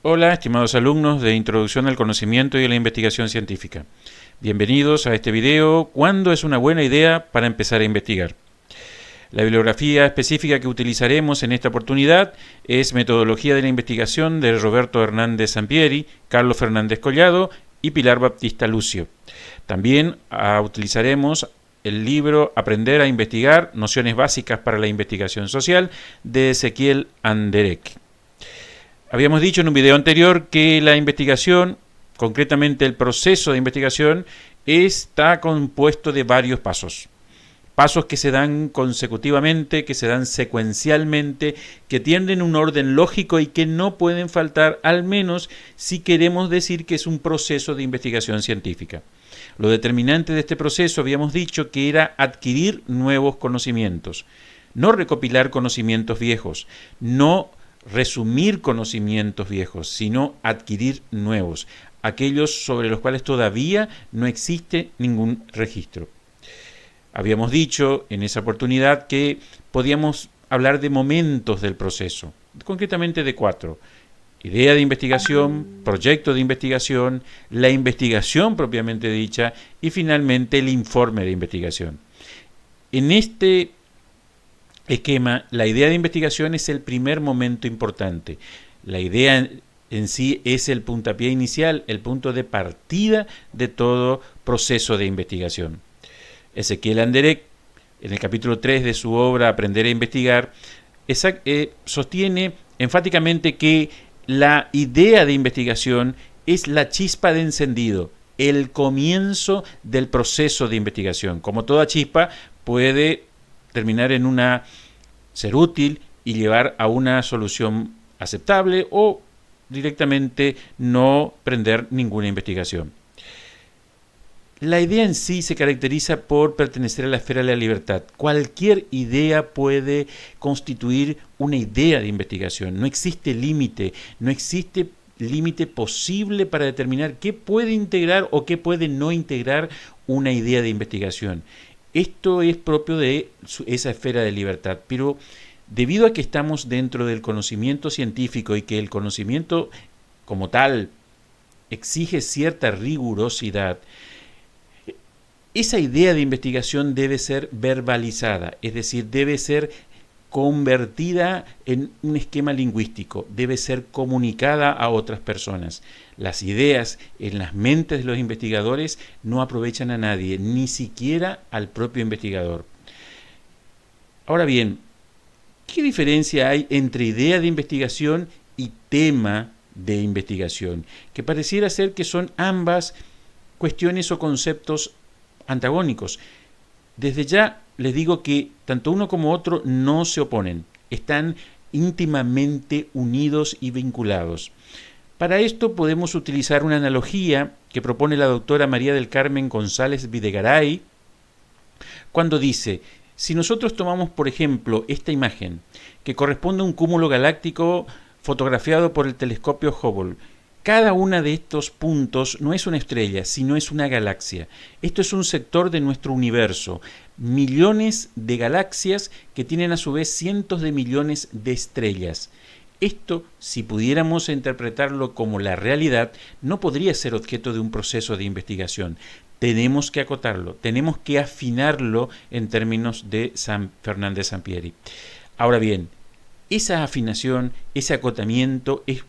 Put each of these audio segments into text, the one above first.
Hola, estimados alumnos de Introducción al Conocimiento y a la Investigación Científica. Bienvenidos a este video, ¿cuándo es una buena idea para empezar a investigar? La bibliografía específica que utilizaremos en esta oportunidad es Metodología de la Investigación de Roberto Hernández Sampieri, Carlos Fernández Collado y Pilar Baptista Lucio. También utilizaremos el libro Aprender a Investigar, Nociones Básicas para la Investigación Social de Ezequiel Anderek. Habíamos dicho en un video anterior que la investigación, concretamente el proceso de investigación, está compuesto de varios pasos. Pasos que se dan consecutivamente, que se dan secuencialmente, que tienen un orden lógico y que no pueden faltar, al menos si queremos decir que es un proceso de investigación científica. Lo determinante de este proceso habíamos dicho que era adquirir nuevos conocimientos, no recopilar conocimientos viejos, no resumir conocimientos viejos, sino adquirir nuevos, aquellos sobre los cuales todavía no existe ningún registro. Habíamos dicho en esa oportunidad que podíamos hablar de momentos del proceso, concretamente de 4. Idea de investigación, proyecto de investigación, la investigación propiamente dicha y finalmente el informe de investigación. En este esquema, la idea de investigación es el primer momento importante. La idea en sí es el puntapié inicial, el punto de partida de todo proceso de investigación. Ezequiel Anderek, en el capítulo 3 de su obra Aprender a Investigar, sostiene enfáticamente que la idea de investigación es la chispa de encendido, el comienzo del proceso de investigación. Como toda chispa, puede terminar en ser útil y llevar a una solución aceptable o directamente no prender ninguna investigación. La idea en sí se caracteriza por pertenecer a la esfera de la libertad. Cualquier idea puede constituir una idea de investigación. No existe límite, no existe límite posible para determinar qué puede integrar o qué puede no integrar una idea de investigación. Esto es propio de esa esfera de libertad, pero debido a que estamos dentro del conocimiento científico y que el conocimiento como tal exige cierta rigurosidad, esa idea de investigación debe ser verbalizada, es decir, debe ser convertida en un esquema lingüístico, debe ser comunicada a otras personas. Las ideas en las mentes de los investigadores no aprovechan a nadie, ni siquiera al propio investigador. Ahora bien, ¿qué diferencia hay entre idea de investigación y tema de investigación? Que pareciera ser que son ambas cuestiones o conceptos antagónicos. Desde ya les digo que tanto uno como otro no se oponen, están íntimamente unidos y vinculados. Para esto podemos utilizar una analogía que propone la doctora María del Carmen González Videgaray cuando dice: si nosotros tomamos, por ejemplo, esta imagen que corresponde a un cúmulo galáctico fotografiado por el telescopio Hubble, cada una de estos puntos no es una estrella, sino es una galaxia. Esto es un sector de nuestro universo. Millones de galaxias que tienen a su vez cientos de millones de estrellas. Esto, si pudiéramos interpretarlo como la realidad, no podría ser objeto de un proceso de investigación. Tenemos que acotarlo, tenemos que afinarlo en términos de Fernández Sampieri. Ahora bien, esa afinación, ese acotamiento es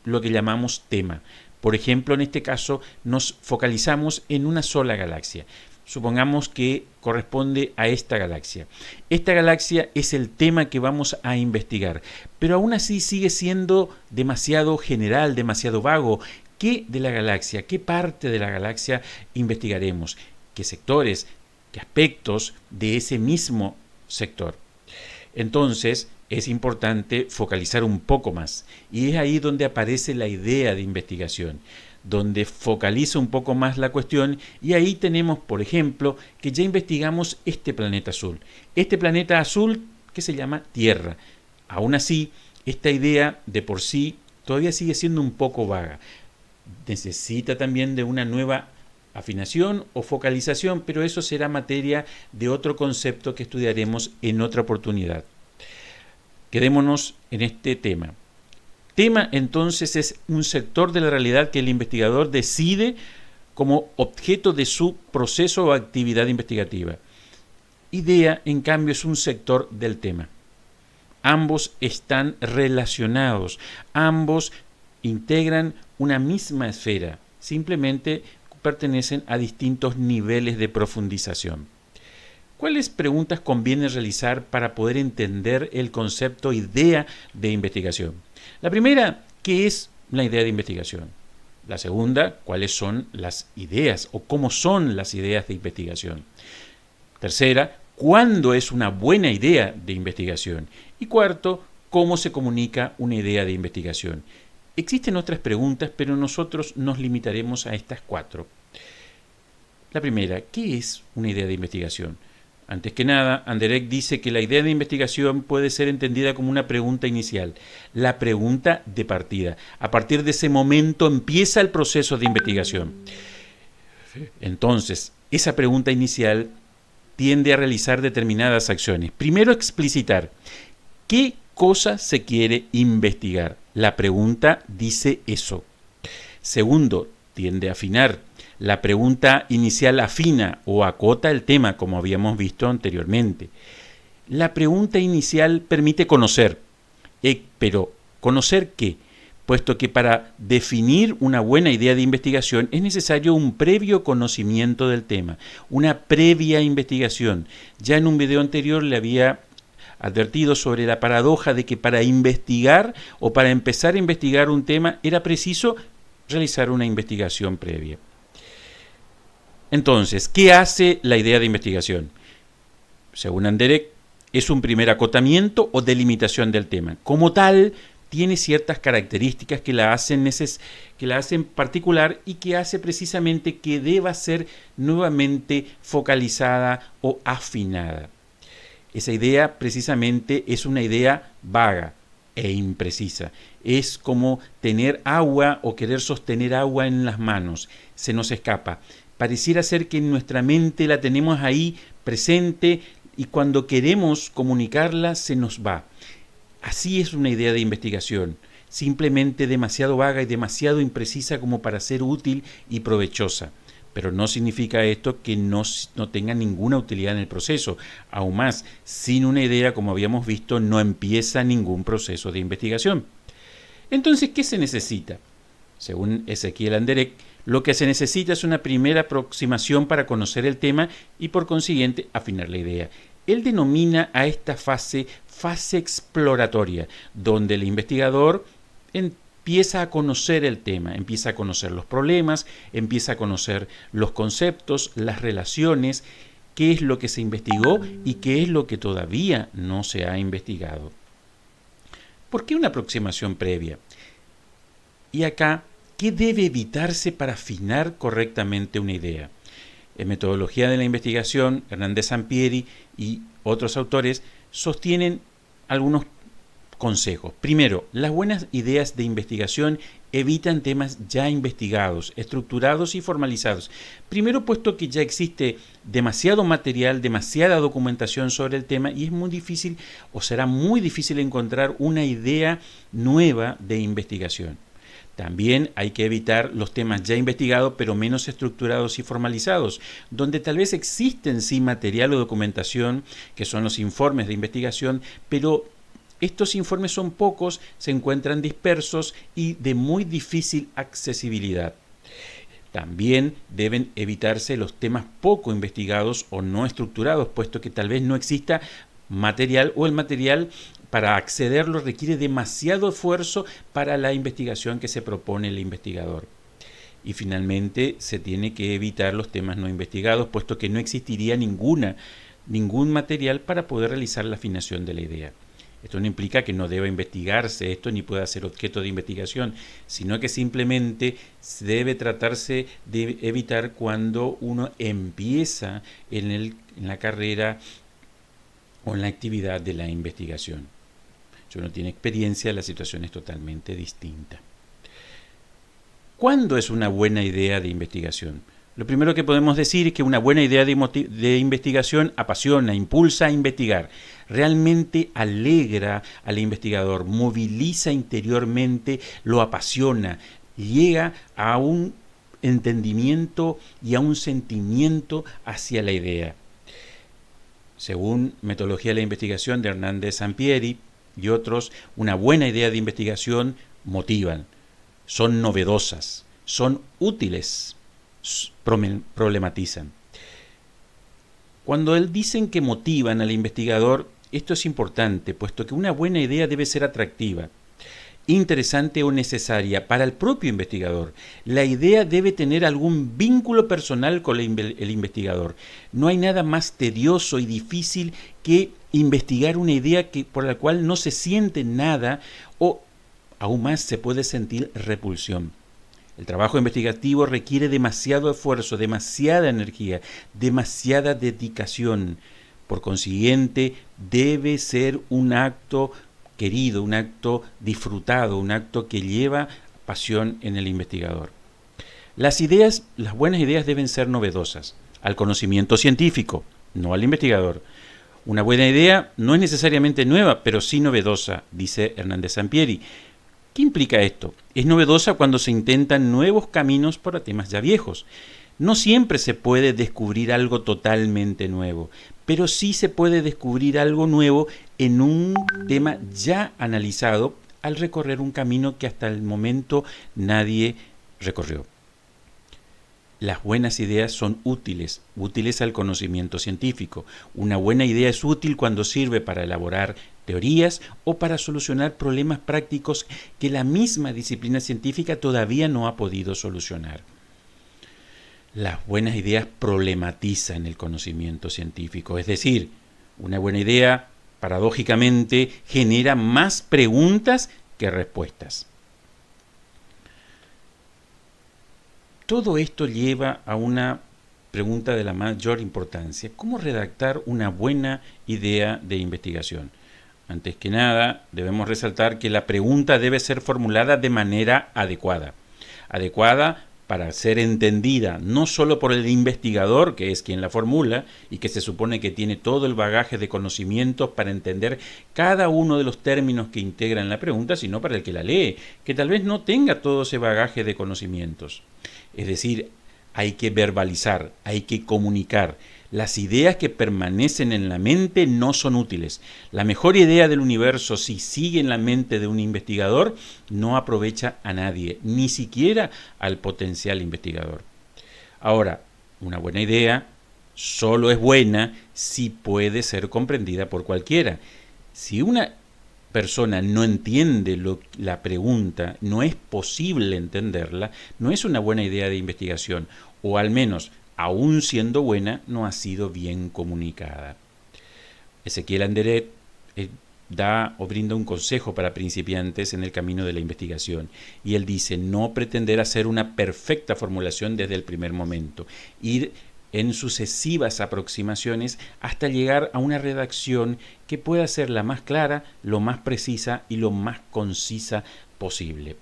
lo que llamamos tema. Por ejemplo, en este caso nos focalizamos en una sola galaxia. Supongamos que corresponde a esta galaxia. Esta galaxia es el tema que vamos a investigar, pero aún así sigue siendo demasiado general, demasiado vago. ¿Qué de la galaxia, qué parte de la galaxia investigaremos? ¿Qué sectores, qué aspectos de ese mismo sector? Entonces, es importante focalizar un poco más. Y es ahí donde aparece la idea de investigación, donde focaliza un poco más la cuestión, y ahí tenemos, por ejemplo, que ya investigamos este planeta azul. Este planeta azul que se llama Tierra. Aún así, esta idea de por sí todavía sigue siendo un poco vaga. Necesita también de una nueva afinación o focalización, pero eso será materia de otro concepto que estudiaremos en otra oportunidad. Quedémonos en este tema. Tema, entonces, es un sector de la realidad que el investigador decide como objeto de su proceso o actividad investigativa. Idea, en cambio, es un sector del tema. Ambos están relacionados, ambos integran una misma esfera, simplemente pertenecen a distintos niveles de profundización. ¿Cuáles preguntas conviene realizar para poder entender el concepto idea de investigación? La primera, ¿qué es la idea de investigación? La segunda, ¿cuáles son las ideas o cómo son las ideas de investigación? Tercera, ¿cuándo es una buena idea de investigación? Y cuarto, ¿cómo se comunica una idea de investigación? Existen otras preguntas, pero nosotros nos limitaremos a estas 4. La primera, ¿qué es una idea de investigación? Antes que nada, Anderegg dice que la idea de investigación puede ser entendida como una pregunta inicial, la pregunta de partida. A partir de ese momento empieza el proceso de investigación. Entonces, esa pregunta inicial tiende a realizar determinadas acciones. Primero, explicitar qué cosa se quiere investigar. La pregunta dice eso. Segundo, tiende a afinar. La pregunta inicial afina o acota el tema, como habíamos visto anteriormente. La pregunta inicial permite conocer. Pero, ¿conocer qué? Puesto que para definir una buena idea de investigación es necesario un previo conocimiento del tema, una previa investigación. Ya en un video anterior le había advertido sobre la paradoja de que para investigar o para empezar a investigar un tema era preciso realizar una investigación previa. Entonces, ¿qué hace la idea de investigación? Según Anderegg, es un primer acotamiento o delimitación del tema. Como tal, tiene ciertas características que la hacen particular y que hace precisamente que deba ser nuevamente focalizada o afinada. Esa idea precisamente es una idea vaga e imprecisa. Es como tener agua o querer sostener agua en las manos. Se nos escapa. Pareciera ser que en nuestra mente la tenemos ahí presente y cuando queremos comunicarla se nos va. Así es una idea de investigación, simplemente demasiado vaga y demasiado imprecisa como para ser útil y provechosa. Pero no significa esto que no tenga ninguna utilidad en el proceso. Aún más, sin una idea, como habíamos visto, no empieza ningún proceso de investigación. Entonces, ¿qué se necesita? Según Ezequiel Anderegg, lo que se necesita es una primera aproximación para conocer el tema y por consiguiente afinar la idea. Él denomina a esta fase exploratoria, donde el investigador empieza a conocer el tema, empieza a conocer los problemas, empieza a conocer los conceptos, las relaciones, qué es lo que se investigó y qué es lo que todavía no se ha investigado. ¿Por qué una aproximación previa? Y acá, ¿qué debe evitarse para afinar correctamente una idea? En Metodología de la Investigación, Hernández Sampieri y otros autores sostienen algunos consejos. Primero, las buenas ideas de investigación evitan temas ya investigados, estructurados y formalizados. Primero, puesto que ya existe demasiado material, demasiada documentación sobre el tema y es muy difícil o será muy difícil encontrar una idea nueva de investigación. También hay que evitar los temas ya investigados pero menos estructurados y formalizados, donde tal vez existen sí material o documentación, que son los informes de investigación, pero estos informes son pocos, se encuentran dispersos y de muy difícil accesibilidad. También deben evitarse los temas poco investigados o no estructurados, puesto que tal vez no exista material o el material para accederlo requiere demasiado esfuerzo para la investigación que se propone el investigador. Y finalmente se tiene que evitar los temas no investigados, puesto que no existiría ningún material para poder realizar la afinación de la idea. Esto no implica que no deba investigarse esto ni pueda ser objeto de investigación, sino que simplemente debe tratarse de evitar cuando uno empieza en la carrera o en la actividad de la investigación. Si uno tiene experiencia, la situación es totalmente distinta. ¿Cuándo es una buena idea de investigación? Lo primero que podemos decir es que una buena idea de investigación apasiona, impulsa a investigar, realmente alegra al investigador, moviliza interiormente, lo apasiona, llega a un entendimiento y a un sentimiento hacia la idea. Según Metodología de la Investigación de Hernández Sampieri y otros, una buena idea de investigación motivan, son novedosas, son útiles, problematizan. Cuando dicen que motivan al investigador, esto es importante, puesto que una buena idea debe ser atractiva, interesante o necesaria para el propio investigador. La idea debe tener algún vínculo personal con el investigador. No hay nada más tedioso y difícil que investigar una idea por la cual no se siente nada o aún más se puede sentir repulsión. El trabajo investigativo requiere demasiado esfuerzo, demasiada energía, demasiada dedicación. Por consiguiente, debe ser un acto querido, un acto disfrutado, un acto que lleva pasión en el investigador. Las buenas ideas deben ser novedosas al conocimiento científico, no al investigador. Una buena idea no es necesariamente nueva, pero sí novedosa, dice Hernández Sampieri. ¿Qué implica esto? Es novedosa cuando se intentan nuevos caminos para temas ya viejos. No siempre se puede descubrir algo totalmente nuevo, pero sí se puede descubrir algo nuevo en un tema ya analizado al recorrer un camino que hasta el momento nadie recorrió. Las buenas ideas son útiles al conocimiento científico. Una buena idea es útil cuando sirve para elaborar teorías o para solucionar problemas prácticos que la misma disciplina científica todavía no ha podido solucionar. Las buenas ideas problematizan el conocimiento científico, es decir, una buena idea, paradójicamente, genera más preguntas que respuestas. Todo esto lleva a una pregunta de la mayor importancia. ¿Cómo redactar una buena idea de investigación? Antes que nada, debemos resaltar que la pregunta debe ser formulada de manera adecuada. Adecuada para ser entendida no solo por el investigador, que es quien la formula y que se supone que tiene todo el bagaje de conocimientos para entender cada uno de los términos que integran la pregunta, sino para el que la lee, que tal vez no tenga todo ese bagaje de conocimientos. Es decir, hay que verbalizar, hay que comunicar. Las ideas que permanecen en la mente no son útiles. La mejor idea del universo, si sigue en la mente de un investigador, no aprovecha a nadie, ni siquiera al potencial investigador. Ahora, una buena idea solo es buena si puede ser comprendida por cualquiera. Si una persona no entiende la pregunta, no es posible entenderla, no es una buena idea de investigación, o al menos, aún siendo buena, no ha sido bien comunicada. Ezequiel Andere da o brinda un consejo para principiantes en el camino de la investigación, y él dice: no pretender hacer una perfecta formulación desde el primer momento, ir en sucesivas aproximaciones hasta llegar a una redacción que pueda ser la más clara, lo más precisa y lo más concisa posible.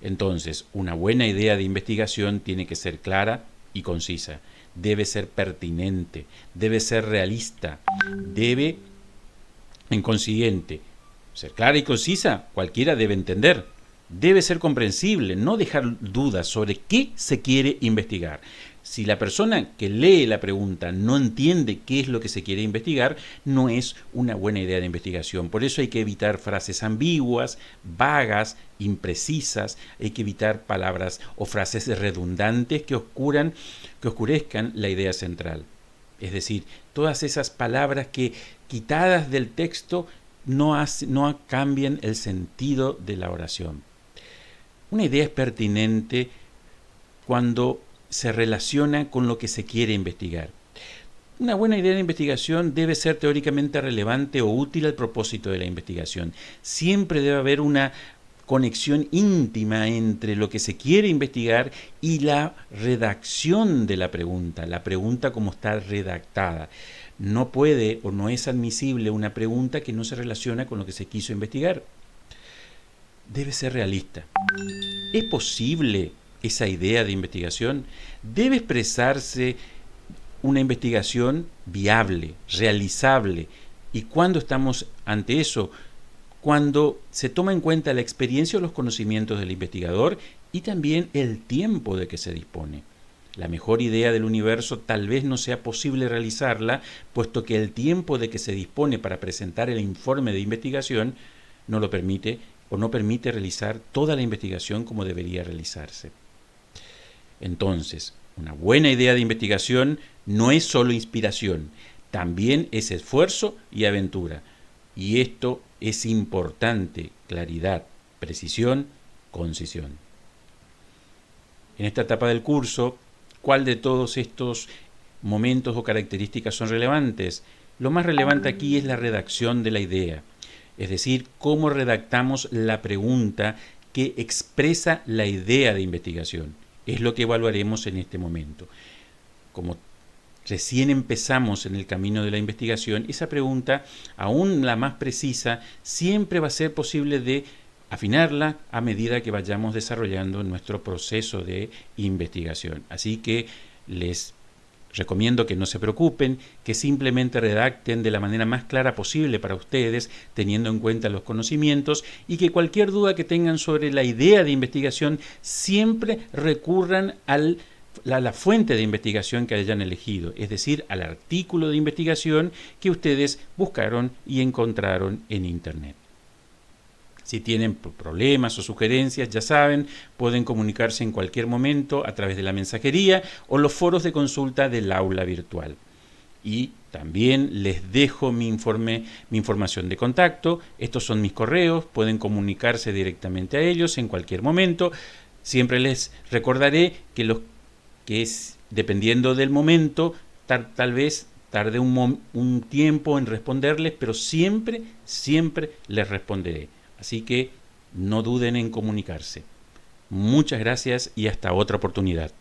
Entonces, una buena idea de investigación tiene que ser clara y concisa, debe ser pertinente, debe ser realista, debe, en consiguiente, ser clara y concisa, cualquiera debe entender, debe ser comprensible, no dejar dudas sobre qué se quiere investigar. Si la persona que lee la pregunta no entiende qué es lo que se quiere investigar, no es una buena idea de investigación. Por eso hay que evitar frases ambiguas, vagas, imprecisas, hay que evitar palabras o frases redundantes que oscurezcan la idea central. Es decir, todas esas palabras que, quitadas del texto, no cambian el sentido de la oración. Una idea es pertinente cuando se relaciona con lo que se quiere investigar. Una buena idea de investigación debe ser teóricamente relevante o útil al propósito de la investigación. Siempre debe haber una conexión íntima entre lo que se quiere investigar y la redacción de la pregunta como está redactada. No puede o no es admisible una pregunta que no se relaciona con lo que se quiso investigar. Debe ser realista. ¿Es posible esa idea de investigación, debe expresarse una investigación viable, realizable. ¿Y cuándo estamos ante eso? Cuando se toma en cuenta la experiencia o los conocimientos del investigador y también el tiempo de que se dispone. La mejor idea del universo tal vez no sea posible realizarla, puesto que el tiempo de que se dispone para presentar el informe de investigación no lo permite o no permite realizar toda la investigación como debería realizarse. Entonces, una buena idea de investigación no es solo inspiración, también es esfuerzo y aventura. Y esto es importante: claridad, precisión, concisión. En esta etapa del curso, ¿cuál de todos estos momentos o características son relevantes? Lo más relevante aquí es la redacción de la idea, es decir, cómo redactamos la pregunta que expresa la idea de investigación. Es lo que evaluaremos en este momento. Como recién empezamos en el camino de la investigación, esa pregunta, aún la más precisa, siempre va a ser posible de afinarla a medida que vayamos desarrollando nuestro proceso de investigación. Así que les recomiendo que no se preocupen, que simplemente redacten de la manera más clara posible para ustedes, teniendo en cuenta los conocimientos, y que cualquier duda que tengan sobre la idea de investigación siempre recurran a la fuente de investigación que hayan elegido, es decir, al artículo de investigación que ustedes buscaron y encontraron en Internet. Si tienen problemas o sugerencias, ya saben, pueden comunicarse en cualquier momento a través de la mensajería o los foros de consulta del aula virtual. Y también les dejo mi información de contacto. Estos son mis correos, pueden comunicarse directamente a ellos en cualquier momento. Siempre les recordaré que es dependiendo del momento, tal vez tarde un tiempo en responderles, pero siempre les responderé. Así que no duden en comunicarse. Muchas gracias y hasta otra oportunidad.